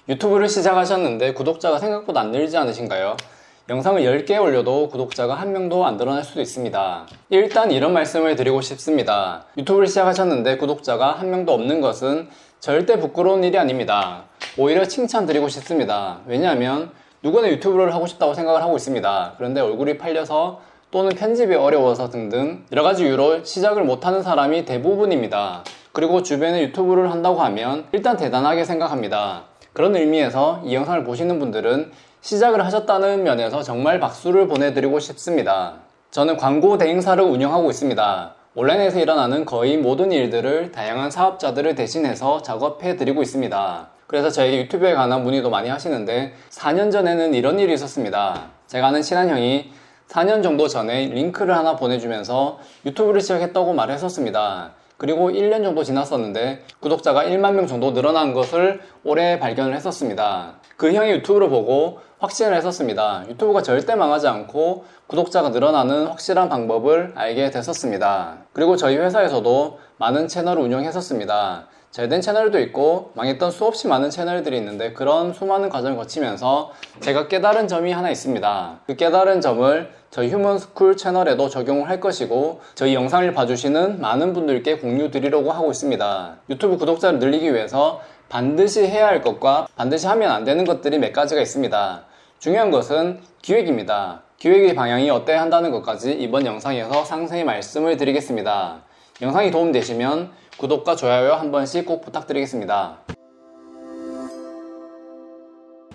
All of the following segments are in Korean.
유튜브를 시작하셨는데 구독자가 생각보다 안 늘지 않으신가요? 영상을 10개 올려도 구독자가 한 명도 안 늘어날 수도 있습니다. 일단 이런 말씀을 드리고 싶습니다. 유튜브를 시작하셨는데 구독자가 한 명도 없는 것은 절대 부끄러운 일이 아닙니다. 오히려 칭찬드리고 싶습니다. 왜냐하면 누구나 유튜브를 하고 싶다고 생각을 하고 있습니다. 그런데 얼굴이 팔려서 또는 편집이 어려워서 등등 여러가지 이유로 시작을 못하는 사람이 대부분입니다. 그리고 주변에 유튜브를 한다고 하면 일단 대단하게 생각합니다. 그런 의미에서 이 영상을 보시는 분들은 시작을 하셨다는 면에서 정말 박수를 보내드리고 싶습니다. 저는 광고 대행사를 운영하고 있습니다. 온라인에서 일어나는 거의 모든 일들을 다양한 사업자들을 대신해서 작업해드리고 있습니다. 그래서 저에게 유튜브에 관한 문의도 많이 하시는데 4년 전에는 이런 일이 있었습니다. 제가 아는 친한 형이 4년 정도 전에 링크를 하나 보내주면서 유튜브를 시작했다고 말했었습니다. 그리고 1년 정도 지났었는데 구독자가 1만 명 정도 늘어난 것을 올해 발견을 했었습니다. 그 형이 유튜브를 보고 확신을 했었습니다. 유튜브가 절대 망하지 않고 구독자가 늘어나는 확실한 방법을 알게 됐었습니다. 그리고 저희 회사에서도 많은 채널을 운영했었습니다. 잘된 채널도 있고 망했던 수없이 많은 채널들이 있는데 그런 수많은 과정을 거치면서 제가 깨달은 점이 하나 있습니다. 그 깨달은 점을 저희 휴먼스쿨 채널에도 적용을 할 것이고 저희 영상을 봐주시는 많은 분들께 공유 드리려고 하고 있습니다. 유튜브 구독자를 늘리기 위해서 반드시 해야 할 것과 반드시 하면 안 되는 것들이 몇 가지가 있습니다. 중요한 것은 기획입니다. 기획의 방향이 어때야 한다는 것까지 이번 영상에서 상세히 말씀을 드리겠습니다. 영상이 도움되시면 구독과 좋아요 한 번씩 꼭 부탁드리겠습니다.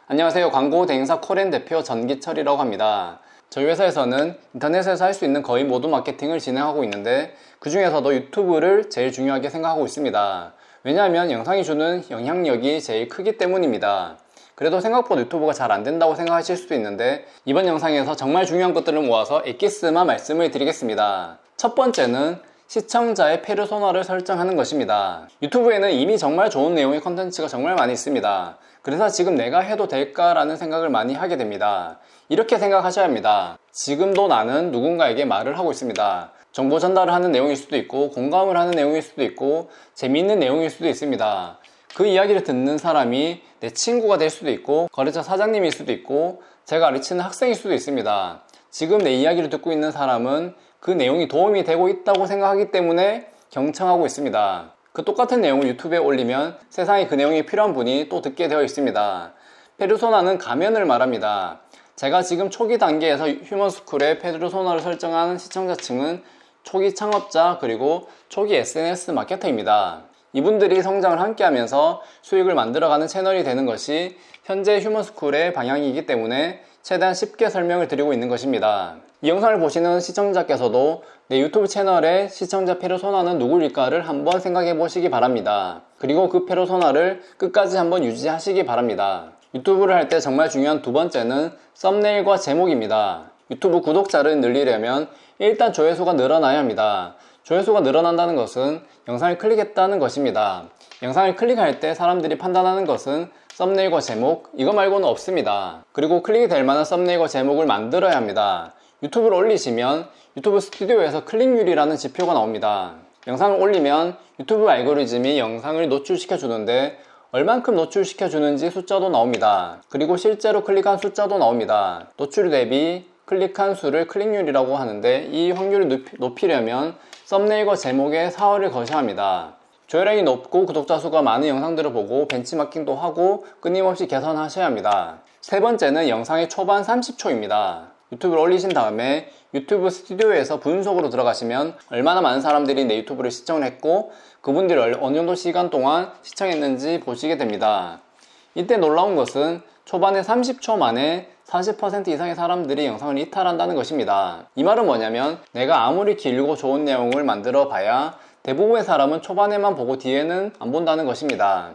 안녕하세요. 광고 대행사 코렌 대표 전기철이라고 합니다. 저희 회사에서는 인터넷에서 할 수 있는 거의 모든 마케팅을 진행하고 있는데 그 중에서도 유튜브를 제일 중요하게 생각하고 있습니다. 왜냐하면 영상이 주는 영향력이 제일 크기 때문입니다. 그래도 생각보다 유튜브가 잘 안된다고 생각하실 수도 있는데 이번 영상에서 정말 중요한 것들을 모아서 엑기스만 말씀을 드리겠습니다. 첫 번째는 시청자의 페르소나를 설정하는 것입니다. 유튜브에는 이미 정말 좋은 내용의 컨텐츠가 정말 많이 있습니다. 그래서 지금 내가 해도 될까라는 생각을 많이 하게 됩니다. 이렇게 생각하셔야 합니다. 지금도 나는 누군가에게 말을 하고 있습니다. 정보 전달을 하는 내용일 수도 있고 공감을 하는 내용일 수도 있고 재미있는 내용일 수도 있습니다. 그 이야기를 듣는 사람이 내 친구가 될 수도 있고 거래처 사장님일 수도 있고 제가 가르치는 학생일 수도 있습니다. 지금 내 이야기를 듣고 있는 사람은 그 내용이 도움이 되고 있다고 생각하기 때문에 경청하고 있습니다. 그 똑같은 내용을 유튜브에 올리면 세상에 그 내용이 필요한 분이 또 듣게 되어 있습니다. 페르소나는 가면을 말합니다. 제가 지금 초기 단계에서 휴먼스쿨에 페르소나를 설정한 시청자층은 초기 창업자 그리고 초기 SNS 마케터입니다. 이분들이 성장을 함께 하면서 수익을 만들어가는 채널이 되는 것이 현재 휴먼스쿨의 방향이기 때문에 최대한 쉽게 설명을 드리고 있는 것입니다. 이 영상을 보시는 시청자께서도 내 유튜브 채널의 시청자 페르소나는 누구일까를 한번 생각해 보시기 바랍니다. 그리고 그 페르소나를 끝까지 한번 유지하시기 바랍니다. 유튜브를 할 때 정말 중요한 두 번째는 썸네일과 제목입니다. 유튜브 구독자를 늘리려면 일단 조회수가 늘어나야 합니다. 조회수가 늘어난다는 것은 영상을 클릭했다는 것입니다. 영상을 클릭할 때 사람들이 판단하는 것은 썸네일과 제목 이거 말고는 없습니다. 그리고 클릭이 될 만한 썸네일과 제목을 만들어야 합니다. 유튜브를 올리시면 유튜브 스튜디오에서 클릭률이라는 지표가 나옵니다. 영상을 올리면 유튜브 알고리즘이 영상을 노출시켜 주는데 얼만큼 노출시켜 주는지 숫자도 나옵니다. 그리고 실제로 클릭한 숫자도 나옵니다. 노출 대비 클릭한 수를 클릭률이라고 하는데 이 확률을 높이려면 썸네일과 제목에 4화를 거셔야 합니다. 조회량이 높고 구독자 수가 많은 영상들을 보고 벤치마킹도 하고 끊임없이 개선하셔야 합니다. 세 번째는 영상의 초반 30초입니다. 유튜브를 올리신 다음에 유튜브 스튜디오에서 분석으로 들어가시면 얼마나 많은 사람들이 내 유튜브를 시청을 했고 그분들이 어느 정도 시간 동안 시청했는지 보시게 됩니다. 이때 놀라운 것은 초반에 30초 만에 40% 이상의 사람들이 영상을 이탈한다는 것입니다. 이 말은 뭐냐면 내가 아무리 길고 좋은 내용을 만들어 봐야 대부분의 사람은 초반에만 보고 뒤에는 안 본다는 것입니다.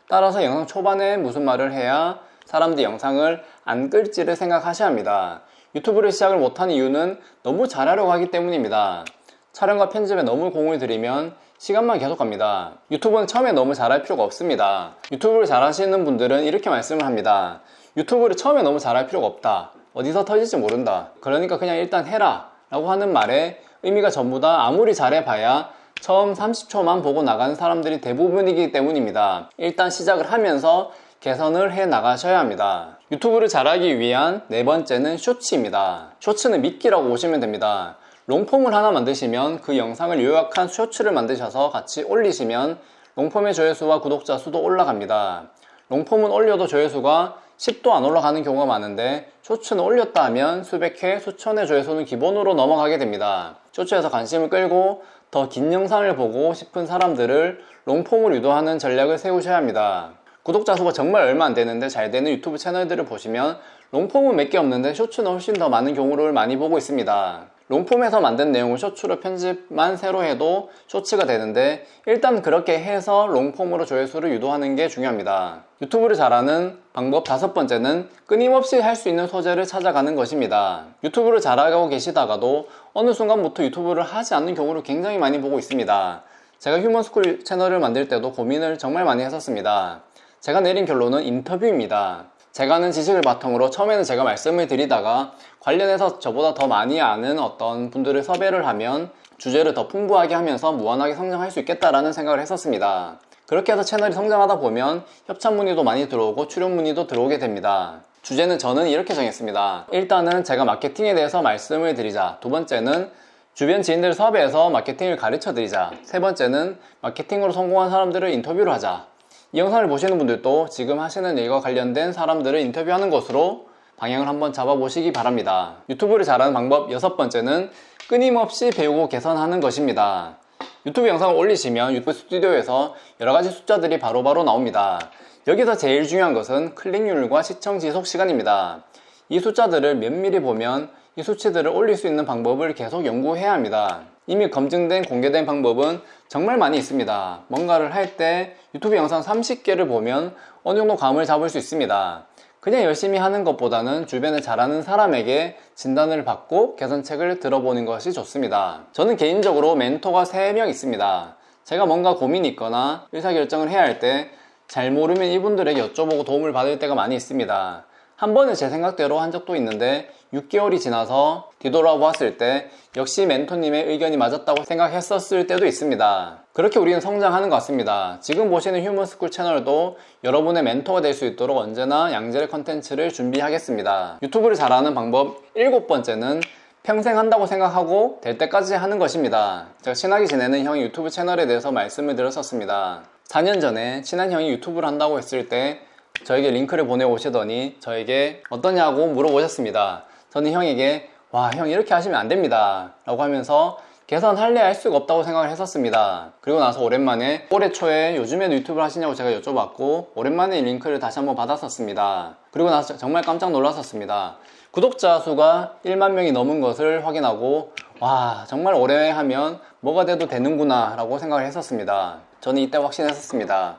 따라서 영상 초반에 무슨 말을 해야 사람들이 영상을 안 끌지를 생각하셔야 합니다. 유튜브를 시작을 못한 이유는 너무 잘하려고 하기 때문입니다. 촬영과 편집에 너무 공을 들이면 시간만 계속 갑니다. 유튜브는 처음에 너무 잘할 필요가 없습니다. 유튜브를 잘하시는 분들은 이렇게 말씀을 합니다. 유튜브를 처음에 너무 잘할 필요가 없다. 어디서 터질지 모른다. 그러니까 그냥 일단 해라 라고 하는 말에 의미가 전부 다 아무리 잘해봐야 처음 30초만 보고 나가는 사람들이 대부분이기 때문입니다. 일단 시작을 하면서 개선을 해 나가셔야 합니다. 유튜브를 잘하기 위한 네 번째는 쇼츠입니다. 쇼츠는 미끼라고 보시면 됩니다. 롱폼을 하나 만드시면 그 영상을 요약한 쇼츠를 만드셔서 같이 올리시면 롱폼의 조회수와 구독자 수도 올라갑니다. 롱폼은 올려도 조회수가 10도 안 올라가는 경우가 많은데 쇼츠는 올렸다 하면 수백 회, 수천의 조회수는 기본으로 넘어가게 됩니다. 쇼츠에서 관심을 끌고 더 긴 영상을 보고 싶은 사람들을 롱폼으로 유도하는 전략을 세우셔야 합니다. 구독자 수가 정말 얼마 안 되는데 잘 되는 유튜브 채널들을 보시면 롱폼은 몇 개 없는데 쇼츠는 훨씬 더 많은 경우를 많이 보고 있습니다. 롱폼에서 만든 내용을 쇼츠로 편집만 새로 해도 쇼츠가 되는데 일단 그렇게 해서 롱폼으로 조회수를 유도하는 게 중요합니다. 유튜브를 잘하는 방법 다섯 번째는 끊임없이 할 수 있는 소재를 찾아가는 것입니다. 유튜브를 잘하고 계시다가도 어느 순간부터 유튜브를 하지 않는 경우를 굉장히 많이 보고 있습니다. 제가 휴먼스쿨 채널을 만들 때도 고민을 정말 많이 했었습니다. 제가 내린 결론은 인터뷰입니다. 제가 아는 지식을 바탕으로 처음에는 제가 말씀을 드리다가 관련해서 저보다 더 많이 아는 어떤 분들을 섭외를 하면 주제를 더 풍부하게 하면서 무한하게 성장할 수 있겠다라는 생각을 했었습니다. 그렇게 해서 채널이 성장하다 보면 협찬 문의도 많이 들어오고 출연 문의도 들어오게 됩니다. 주제는 저는 이렇게 정했습니다. 일단은 제가 마케팅에 대해서 말씀을 드리자. 두 번째는 주변 지인들을 섭외해서 마케팅을 가르쳐 드리자. 세 번째는 마케팅으로 성공한 사람들을 인터뷰를 하자. 이 영상을 보시는 분들도 지금 하시는 일과 관련된 사람들을 인터뷰하는 것으로 방향을 한번 잡아보시기 바랍니다. 유튜브를 잘하는 방법 여섯 번째는 끊임없이 배우고 개선하는 것입니다. 유튜브 영상을 올리시면 유튜브 스튜디오에서 여러가지 숫자들이 바로바로 나옵니다. 여기서 제일 중요한 것은 클릭률과 시청 지속 시간입니다. 이 숫자들을 면밀히 보면 이 수치들을 올릴 수 있는 방법을 계속 연구해야 합니다. 이미 검증된 공개된 방법은 정말 많이 있습니다. 뭔가를 할 때 유튜브 영상 30개를 보면 어느 정도 감을 잡을 수 있습니다. 그냥 열심히 하는 것보다는 주변에 잘하는 사람에게 진단을 받고 개선책을 들어보는 것이 좋습니다. 저는 개인적으로 멘토가 3명 있습니다. 제가 뭔가 고민이 있거나 의사결정을 해야 할 때 잘 모르면 이분들에게 여쭤보고 도움을 받을 때가 많이 있습니다. 한 번은 제 생각대로 한 적도 있는데 6개월이 지나서 뒤돌아보았을 때 역시 멘토님의 의견이 맞았다고 생각했었을 때도 있습니다. 그렇게 우리는 성장하는 것 같습니다. 지금 보시는 휴먼스쿨 채널도 여러분의 멘토가 될 수 있도록 언제나 양질의 컨텐츠를 준비하겠습니다. 유튜브를 잘하는 방법 7번째는 평생 한다고 생각하고 될 때까지 하는 것입니다. 제가 친하게 지내는 형이 유튜브 채널에 대해서 말씀을 드렸었습니다. 4년 전에 친한 형이 유튜브를 한다고 했을 때 저에게 링크를 보내오시더니 저에게 어떠냐고 물어보셨습니다. 저는 형에게 와, 형 이렇게 하시면 안 됩니다 라고 하면서 개선할래 할 수가 없다고 생각을 했었습니다. 그리고 나서 오랜만에 올해 초에 요즘에도 유튜브를 하시냐고 제가 여쭤봤고 오랜만에 이 링크를 다시 한번 받았었습니다. 그리고 나서 정말 깜짝 놀랐었습니다. 구독자 수가 1만 명이 넘은 것을 확인하고 와, 정말 오래 하면 뭐가 돼도 되는구나 라고 생각을 했었습니다. 저는 이때 확신했었습니다.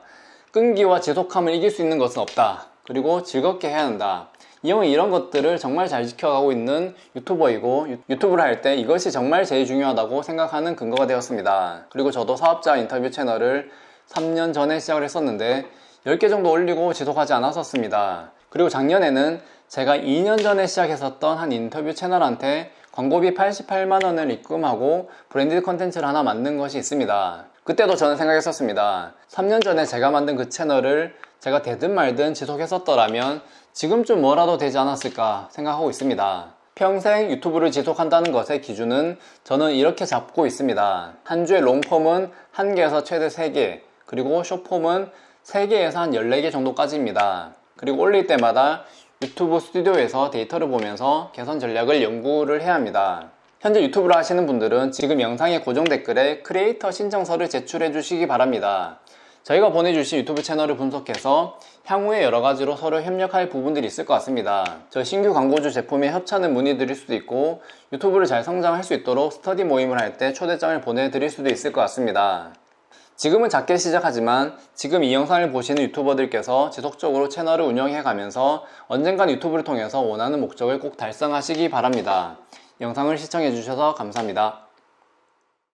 끈기와 지속함을 이길 수 있는 것은 없다. 그리고 즐겁게 해야 한다. 이 형은 이런 것들을 정말 잘 지켜가고 있는 유튜버이고 유튜브를 할 때 이것이 정말 제일 중요하다고 생각하는 근거가 되었습니다. 그리고 저도 사업자 인터뷰 채널을 3년 전에 시작을 했었는데 10개 정도 올리고 지속하지 않았었습니다. 그리고 작년에는 제가 2년 전에 시작했었던 한 인터뷰 채널한테 광고비 88만원을 입금하고 브랜디드 컨텐츠를 하나 만든 것이 있습니다. 그때도 저는 생각했었습니다. 3년 전에 제가 만든 그 채널을 제가 되든 말든 지속했었더라면 지금쯤 뭐라도 되지 않았을까 생각하고 있습니다. 평생 유튜브를 지속한다는 것의 기준은 저는 이렇게 잡고 있습니다. 한 주에 롱폼은 1개에서 최대 3개, 그리고 숏폼은 3개에서 한 14개 정도까지입니다. 그리고 올릴 때마다 유튜브 스튜디오에서 데이터를 보면서 개선 전략을 연구를 해야 합니다. 현재 유튜브를 하시는 분들은 지금 영상의 고정 댓글에 크리에이터 신청서를 제출해 주시기 바랍니다. 저희가 보내주신 유튜브 채널을 분석해서 향후에 여러가지로 서로 협력할 부분들이 있을 것 같습니다. 저 신규 광고주 제품에 협찬을 문의드릴 수도 있고 유튜브를 잘 성장할 수 있도록 스터디 모임을 할 때 초대장을 보내드릴 수도 있을 것 같습니다. 지금은 작게 시작하지만 지금 이 영상을 보시는 유튜버들께서 지속적으로 채널을 운영해 가면서 언젠간 유튜브를 통해서 원하는 목적을 꼭 달성하시기 바랍니다. 영상을 시청해 주셔서 감사합니다.